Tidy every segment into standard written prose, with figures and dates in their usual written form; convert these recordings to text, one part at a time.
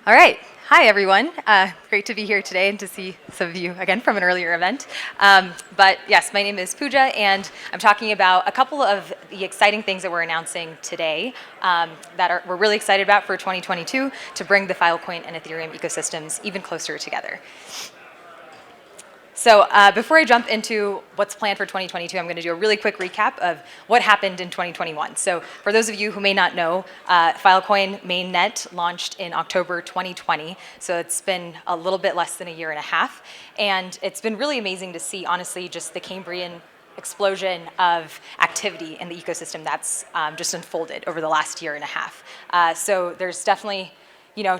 All right. Hi, everyone. Great to be here today and to see some of you again from an earlier event. But yes, my name is Pooja, and I'm talking about a couple of the exciting things that we're announcing today we're really excited about for 2022 to bring the Filecoin and Ethereum ecosystems even closer together. So before I jump into what's planned for 2022, I'm going to do a really quick recap of what happened in 2021. So for those of you who may not know, Filecoin mainnet launched in October 2020. So it's been a little bit less than a year and a half. And it's been really amazing to see, honestly, just the Cambrian explosion of activity in the ecosystem that's just unfolded over the last year and a half. So there's definitely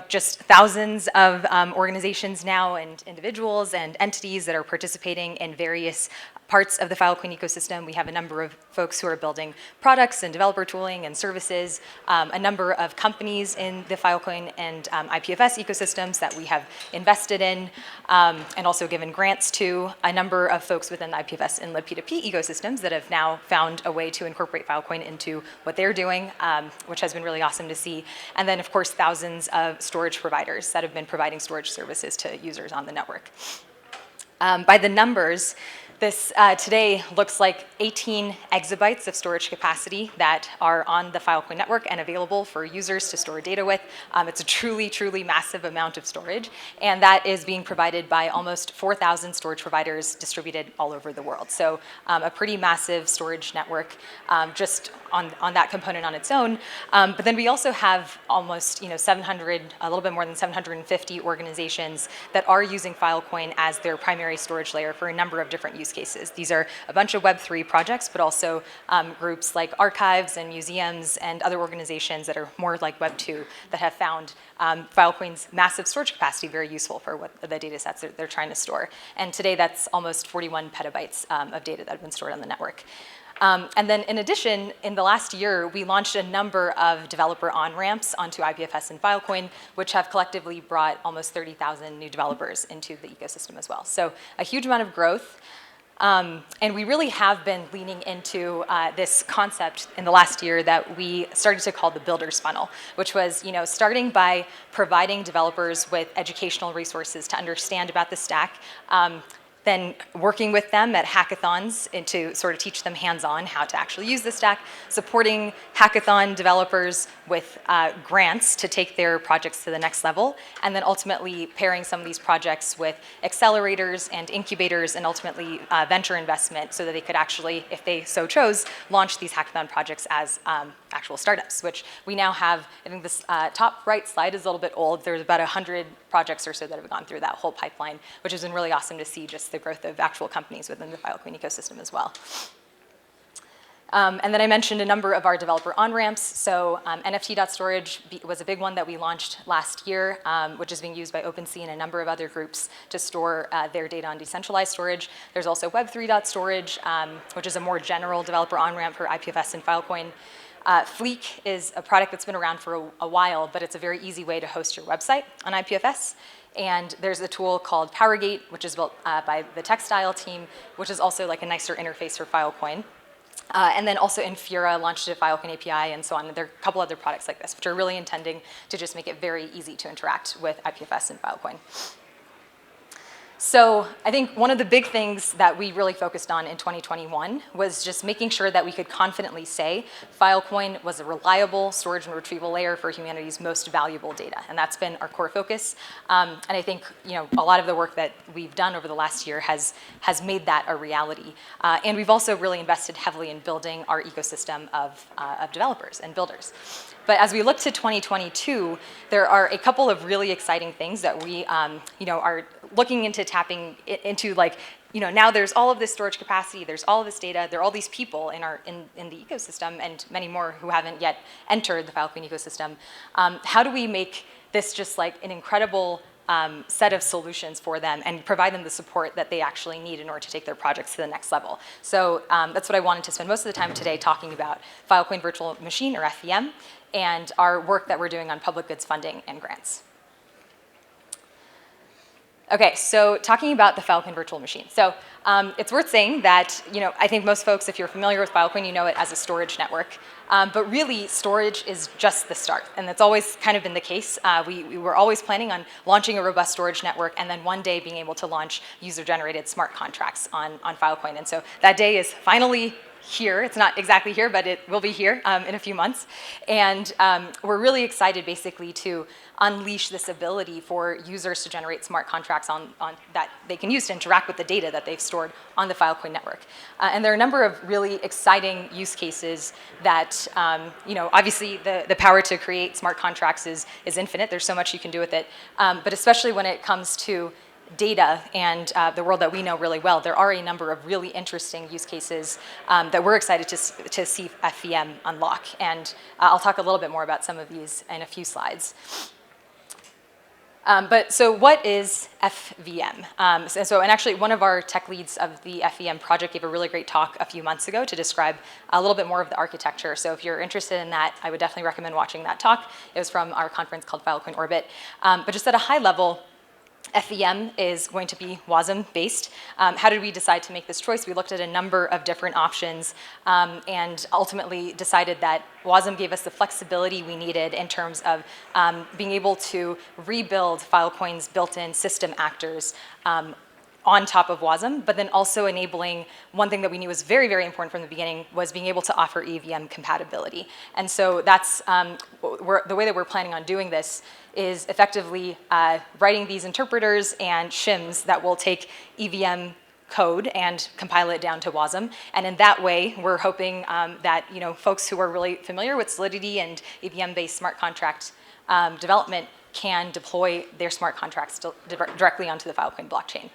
just thousands of organizations now and individuals and entities that are participating in various parts of the Filecoin ecosystem. We have a number of folks who are building products and developer tooling and services, a number of companies in the Filecoin and IPFS ecosystems that we have invested in and also given grants to, a number of folks within the IPFS and P2P ecosystems that have now found a way to incorporate Filecoin into what they're doing, which has been really awesome to see. And then, of course, thousands of storage providers that have been providing storage services to users on the network. By the numbers, this today looks like 18 exabytes of storage capacity that are on the Filecoin network and available for users to store data with. It's a truly, truly massive amount of storage, and that is being provided by almost 4,000 storage providers distributed all over the world. So a pretty massive storage network just on that component on its own. But then we also have almost 700, a little bit more than 750 organizations that are using Filecoin as their primary storage layer for a number of different use cases. These are a bunch of Web3 projects, but also groups like archives and museums and other organizations that are more like Web2 that have found Filecoin's massive storage capacity very useful for what the data sets they're trying to store. And today that's almost 41 petabytes of data that have been stored on the network. And then in addition, in the last year, we launched a number of developer on-ramps onto IPFS and Filecoin, which have collectively brought almost 30,000 new developers into the ecosystem as well. So a huge amount of growth. And we really have been leaning into this concept in the last year that we started to call the builder's funnel, which was starting by providing developers with educational resources to understand about the stack, then working with them at hackathons and to sort of teach them hands-on how to actually use the stack, supporting hackathon developers with grants to take their projects to the next level, and then ultimately pairing some of these projects with accelerators and incubators and ultimately venture investment so that they could actually, if they so chose, launch these hackathon projects as actual startups, which we now have. I think this top right slide is a little bit old. There's about 100 projects or so that have gone through that whole pipeline, which has been really awesome to see just the growth of actual companies within the Filecoin ecosystem as well. And then I mentioned a number of our developer on-ramps. So NFT.storage was a big one that we launched last year, which is being used by OpenSea and a number of other groups to store their data on decentralized storage. There's also Web3.storage, which is a more general developer on-ramp for IPFS and Filecoin. Fleek is a product that's been around for a while, but it's a very easy way to host your website on IPFS. And there's a tool called PowerGate, which is built by the Textile team, which is also like a nicer interface for Filecoin. And then also Infura launched a Filecoin API and so on. There are a couple other products like this, which are really intending to just make it very easy to interact with IPFS and Filecoin. So I think one of the big things that we really focused on in 2021 was just making sure that we could confidently say Filecoin was a reliable storage and retrieval layer for humanity's most valuable data. And that's been our core focus. And I think a lot of the work that we've done over the last year has made that a reality. And we've also really invested heavily in building our ecosystem of developers and builders. But as we look to 2022, there are a couple of really exciting things that we are looking into tapping into. Now there's all of this storage capacity, there's all of this data, there are all these people in the ecosystem and many more who haven't yet entered the Filecoin ecosystem. How do we make this just like an incredible set of solutions for them and provide them the support that they actually need in order to take their projects to the next level? So that's what I wanted to spend most of the time today talking about: Filecoin Virtual Machine, or FVM, and our work that we're doing on public goods funding and grants. Okay, so talking about the Filecoin virtual machine. So it's worth saying that, I think most folks, if you're familiar with Filecoin, you know it as a storage network. But really, storage is just the start. And that's always kind of been the case. We were always planning on launching a robust storage network and then one day being able to launch user-generated smart contracts on Filecoin. And so that day is finally here. It's not exactly here, but it will be here in a few months. And we're really excited basically to unleash this ability for users to generate smart contracts on that they can use to interact with the data that they've stored on the Filecoin network. And there are a number of really exciting use cases that, obviously the power to create smart contracts is infinite. There's so much you can do with it. But especially when it comes to data and the world that we know really well, there are a number of really interesting use cases that we're excited to see FVM unlock. And I'll talk a little bit more about some of these in a few slides. So what is FVM? And actually one of our tech leads of the FVM project gave a really great talk a few months ago to describe a little bit more of the architecture. So if you're interested in that, I would definitely recommend watching that talk. It was from our conference called Filecoin Orbit. But just at a high level, FVM is going to be WASM based. How did we decide to make this choice? We looked at a number of different options and ultimately decided that WASM gave us the flexibility we needed in terms of being able to rebuild Filecoin's built-in system actors on top of WASM, but then also enabling one thing that we knew was very, very important from the beginning was being able to offer EVM compatibility. And so that's the way that we're planning on doing this is effectively writing these interpreters and shims that will take EVM code and compile it down to WASM. And in that way, we're hoping that folks who are really familiar with Solidity and EVM-based smart contract development can deploy their smart contracts directly onto the Filecoin blockchain.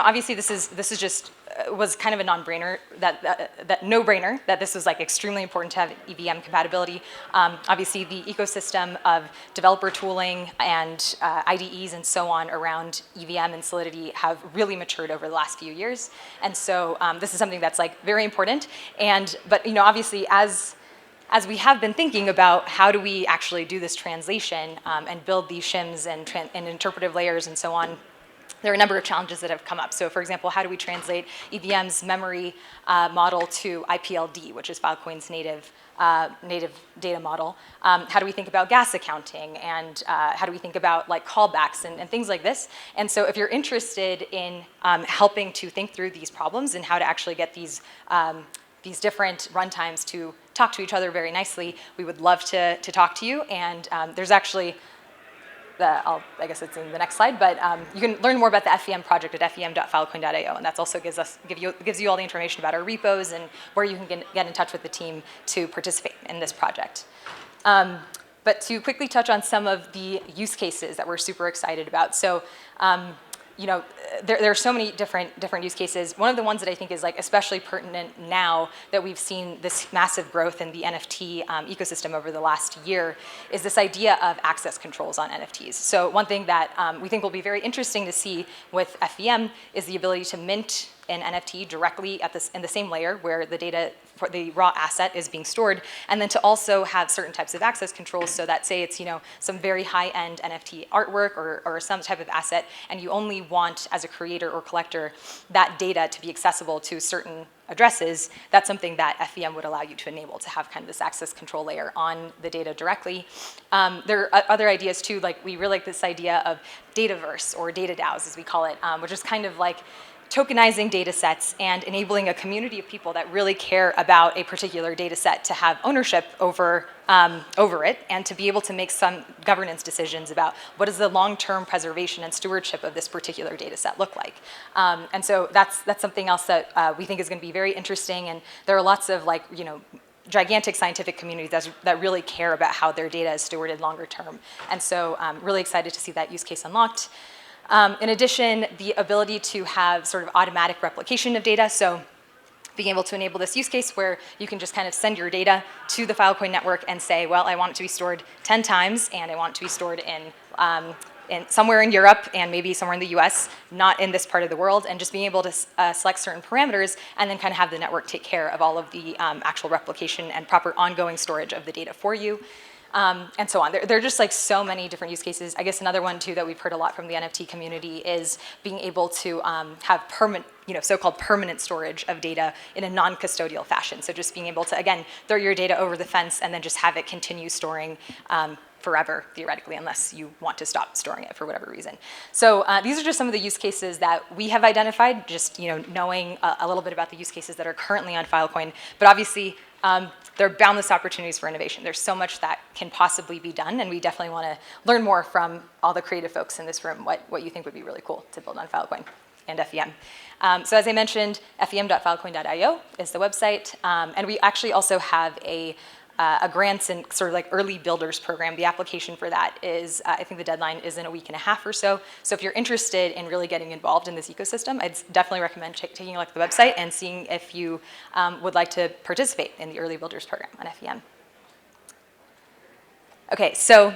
Obviously this is just was kind of a non-brainer that no-brainer that this was like extremely important to have EVM compatibility. Obviously the ecosystem of developer tooling and IDEs and so on around EVM and Solidity have really matured over the last few years, and so this is something that's like very important. But obviously as we have been thinking about how do we actually do this translation and build these shims and interpretive layers and so on, there are a number of challenges that have come up. So for example, how do we translate EVM's memory model to IPLD, which is Filecoin's native data model? How do we think about gas accounting? And how do we think about like callbacks and things like this? And so if you're interested in helping to think through these problems and how to actually get these different runtimes to talk to each other very nicely, we would love to talk to you. And there's actually, I guess it's in the next slide, but you can learn more about the FVM project at fvm.filecoin.io, and that also gives you all the information about our repos and where you can get in touch with the team to participate in this project. But to quickly touch on some of the use cases that we're super excited about. So there are so many different use cases. One of the ones that I think is like especially pertinent now that we've seen this massive growth in the NFT ecosystem over the last year is this idea of access controls on NFTs. So one thing that we think will be very interesting to see with FVM is the ability to mint an NFT directly in the same layer where the data for the raw asset is being stored, and then to also have certain types of access controls so that say it's some very high-end NFT artwork or some type of asset, and you only want as a creator or collector that data to be accessible to certain addresses. That's something that FVM would allow you to enable, to have kind of this access control layer on the data directly. There are other ideas too, like we really like this idea of Dataverse or data DAOs as we call it, which is kind of like tokenizing data sets and enabling a community of people that really care about a particular data set to have ownership over it and to be able to make some governance decisions about what does the long-term preservation and stewardship of this particular data set look like. And so that's something else that we think is going to be very interesting, and there are lots of gigantic scientific communities that really care about how their data is stewarded longer term. And so I'm really excited to see that use case unlocked. In addition, the ability to have sort of automatic replication of data. So being able to enable this use case where you can just kind of send your data to the Filecoin network and say, well, I want it to be stored 10 times, and I want it to be stored in somewhere in Europe and maybe somewhere in the US, not in this part of the world, and just being able to select certain parameters and then kind of have the network take care of all of the actual replication and proper ongoing storage of the data for you. and so on. There are just like so many different use cases. I guess another one too that we've heard a lot from the NFT community is being able to have so-called permanent storage of data in a non-custodial fashion. So just being able to, again, throw your data over the fence and then just have it continue storing forever, theoretically, unless you want to stop storing it for whatever reason. So these are just some of the use cases that we have identified, just knowing a little bit about the use cases that are currently on Filecoin. But obviously, there are boundless opportunities for innovation. There's so much that can possibly be done, and we definitely want to learn more from all the creative folks in this room, what you think would be really cool to build on Filecoin and FVM. So as I mentioned, fvm.filecoin.io is the website, and we actually also have a grants and sort of like early builders program. The application for that is, I think the deadline is in a week and a half or so. So if you're interested in really getting involved in this ecosystem, I'd definitely recommend taking a look at the website and seeing if you would like to participate in the early builders program on FVM. Okay, so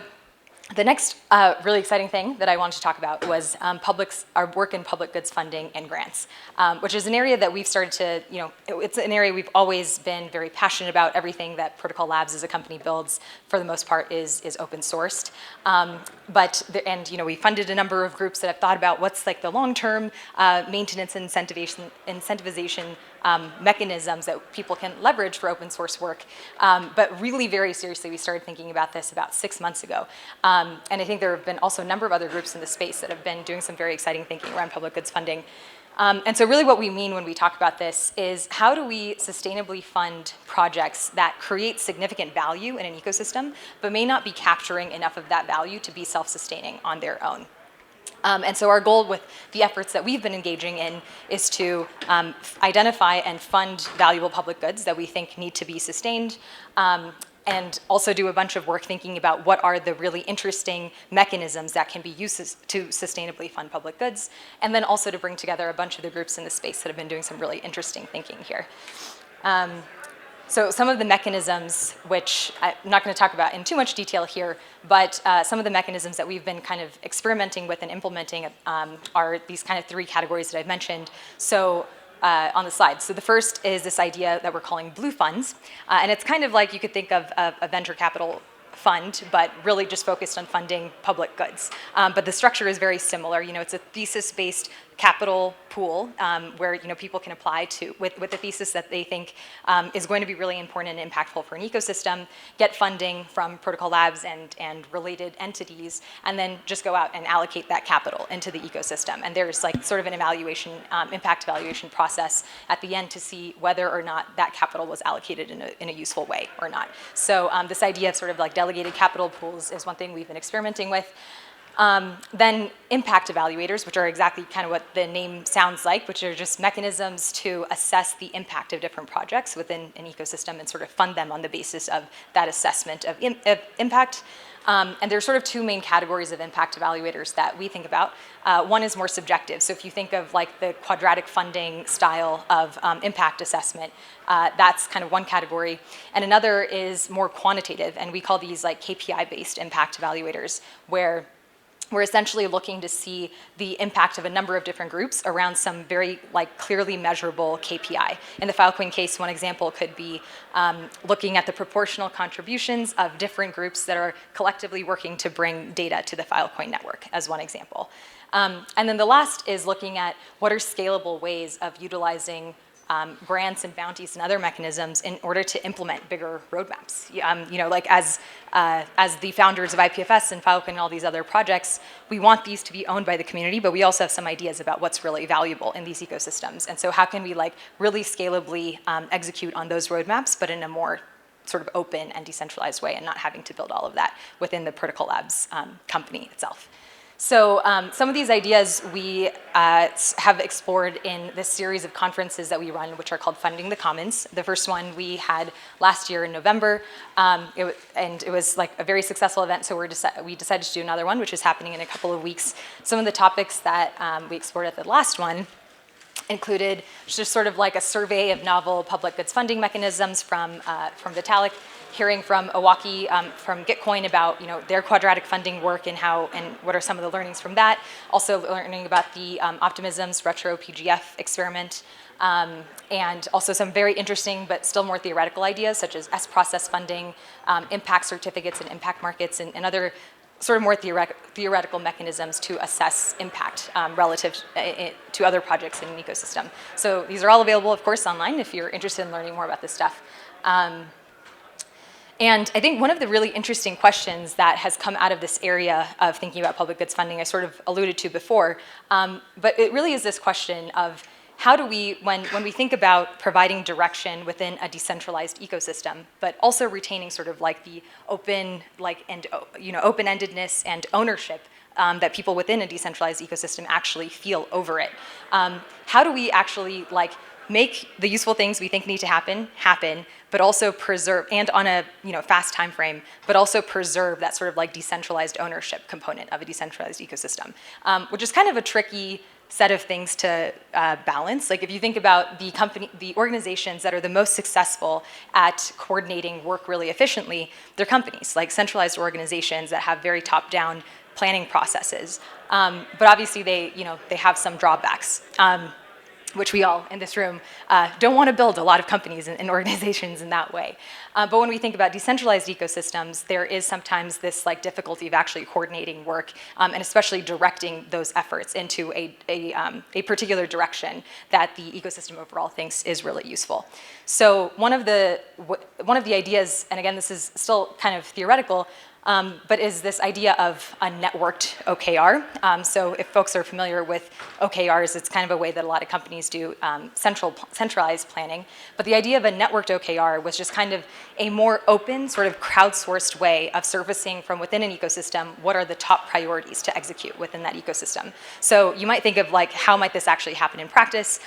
the next really exciting thing that I wanted to talk about was our work in public goods funding and grants, which is an area that we've started to, it's an area we've always been very passionate about. Everything that Protocol Labs as a company builds, for the most part, is open sourced. We funded a number of groups that have thought about what's like the long-term maintenance and incentivization mechanisms that people can leverage for open source work. But really very seriously, we started thinking about this about 6 months ago. And I think there have been also a number of other groups in the space that have been doing some very exciting thinking around public goods funding. And so really what we mean when we talk about this is how do we sustainably fund projects that create significant value in an ecosystem, but may not be capturing enough of that value to be self-sustaining on their own. And so our goal with the efforts that we've been engaging in is to identify and fund valuable public goods that we think need to be sustained, and also do a bunch of work thinking about what are the really interesting mechanisms that can be used to sustainably fund public goods, and then also to bring together a bunch of the groups in the space that have been doing some really interesting thinking here. So some of the mechanisms, which I'm not going to talk about in too much detail here, but some of the mechanisms that we've been kind of experimenting with and implementing are these kind of 3 categories that I've mentioned. So on the slide. So the first is this idea that we're calling blue funds. And it's kind of like you could think of a venture capital fund, but really just focused on funding public goods. But the structure is very similar. It's a thesis-based capital pool where people can apply to with a thesis that they think is going to be really important and impactful for an ecosystem, get funding from Protocol Labs and related entities, and then just go out and allocate that capital into the ecosystem. And there's like sort of an impact evaluation process at the end to see whether or not that capital was allocated in a useful way or not. So this idea of sort of like delegated capital pools is one thing we've been experimenting with. Then impact evaluators, which are exactly kind of what the name sounds like, which are just mechanisms to assess the impact of different projects within an ecosystem and sort of fund them on the basis of that assessment of impact. And there's sort of 2 main categories of impact evaluators that we think about. One is more subjective. So if you think of like the quadratic funding style of impact assessment, that's kind of one category. And another is more quantitative, and we call these like KPI-based impact evaluators, where we're essentially looking to see the impact of a number of different groups around some very clearly measurable KPI. In the Filecoin case, one example could be looking at the proportional contributions of different groups that are collectively working to bring data to the Filecoin network, as one example. And then the last is looking at what are scalable ways of utilizing grants and bounties and other mechanisms in order to implement bigger roadmaps. As the founders of IPFS and Filecoin and all these other projects, we want these to be owned by the community, but we also have some ideas about what's really valuable in these ecosystems. And so how can we really scalably execute on those roadmaps, but in a more sort of open and decentralized way, and not having to build all of that within the Protocol Labs company itself. So some of these ideas we have explored in this series of conferences that we run, which are called Funding the Commons. The first one we had last year in November, and it was like a very successful event, so we decided to do another one, which is happening in a couple of weeks. Some of the topics that we explored at the last one included just sort of like a survey of novel public goods funding mechanisms from Vitalik, hearing from Iwaki from Gitcoin about their quadratic funding work and what are some of the learnings from that. Also learning about the Optimism's retro PGF experiment. And also some very interesting but still more theoretical ideas such as S-process funding, impact certificates and impact markets, and other sort of more theoretical mechanisms to assess impact relative to other projects in an ecosystem. So these are all available, of course, online if you're interested in learning more about this stuff. And I think one of the really interesting questions that has come out of this area of thinking about public goods funding, I sort of alluded to before, but it really is this question of how do we, when we think about providing direction within a decentralized ecosystem, but also retaining sort of like the open, open-endedness and ownership that people within a decentralized ecosystem actually feel over it? How do we actually make the useful things we think need to happen, but also preserve, and on a fast time frame, but also preserve that sort of decentralized ownership component of a decentralized ecosystem, which is kind of a tricky set of things to balance. If you think about the organizations that are the most successful at coordinating work really efficiently, they're companies, like centralized organizations that have very top-down planning processes. But obviously they have some drawbacks, which we all in this room don't want to build a lot of companies and organizations in that way. But when we think about decentralized ecosystems, there is sometimes this difficulty of actually coordinating work and especially directing those efforts into a particular direction that the ecosystem overall thinks is really useful. So one of the ideas, and again, this is still kind of theoretical, but is this idea of a networked OKR. So if folks are familiar with OKRs, it's kind of a way that a lot of companies do centralized planning. But the idea of a networked OKR was just kind of a more open, sort of crowdsourced way of surfacing from within an ecosystem what are the top priorities to execute within that ecosystem. So you might think of how might this actually happen in practice?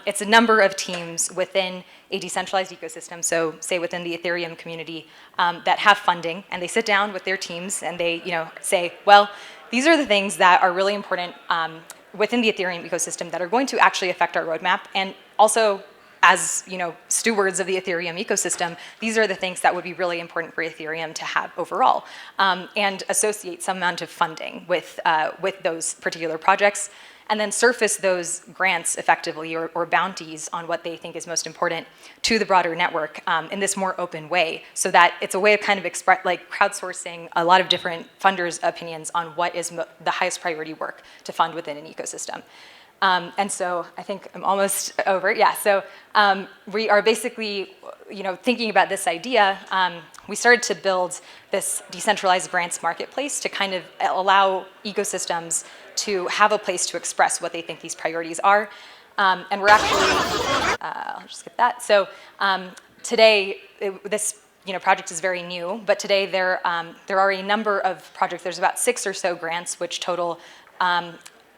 It's a number of teams within a decentralized ecosystem, so say within the Ethereum community, that have funding, and they sit down with their teams and they say, well, these are the things that are really important within the Ethereum ecosystem that are going to actually affect our roadmap, and also as stewards of the Ethereum ecosystem, these are the things that would be really important for Ethereum to have overall, and associate some amount of funding with those particular projects, and then surface those grants effectively or bounties on what they think is most important to the broader network in this more open way, so that it's a way of kind of crowdsourcing a lot of different funders' opinions on what is the highest priority work to fund within an ecosystem. And so I think I'm almost over. Yeah, so we are basically thinking about this idea. We started to build this decentralized grants marketplace to kind of allow ecosystems to have a place to express what they think these priorities are. And we're actually, I'll just skip that. So today, this project is very new, but today there are a number of projects. There's about 6 or so grants, which total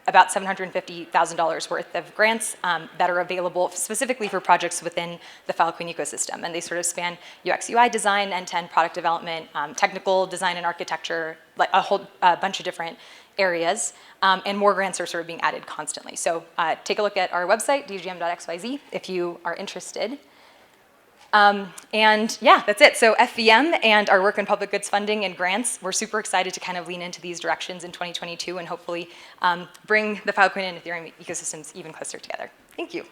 about $750,000 worth of grants that are available specifically for projects within the Filecoin ecosystem. And they sort of span UX UI design, end-to-end product development, technical design and architecture, a whole bunch of different areas. And more grants are sort of being added constantly. So take a look at our website, dgm.xyz, if you are interested. And yeah, that's it. So FVM and our work in public goods funding and grants, we're super excited to kind of lean into these directions in 2022 and hopefully bring the Filecoin and Ethereum ecosystems even closer together. Thank you.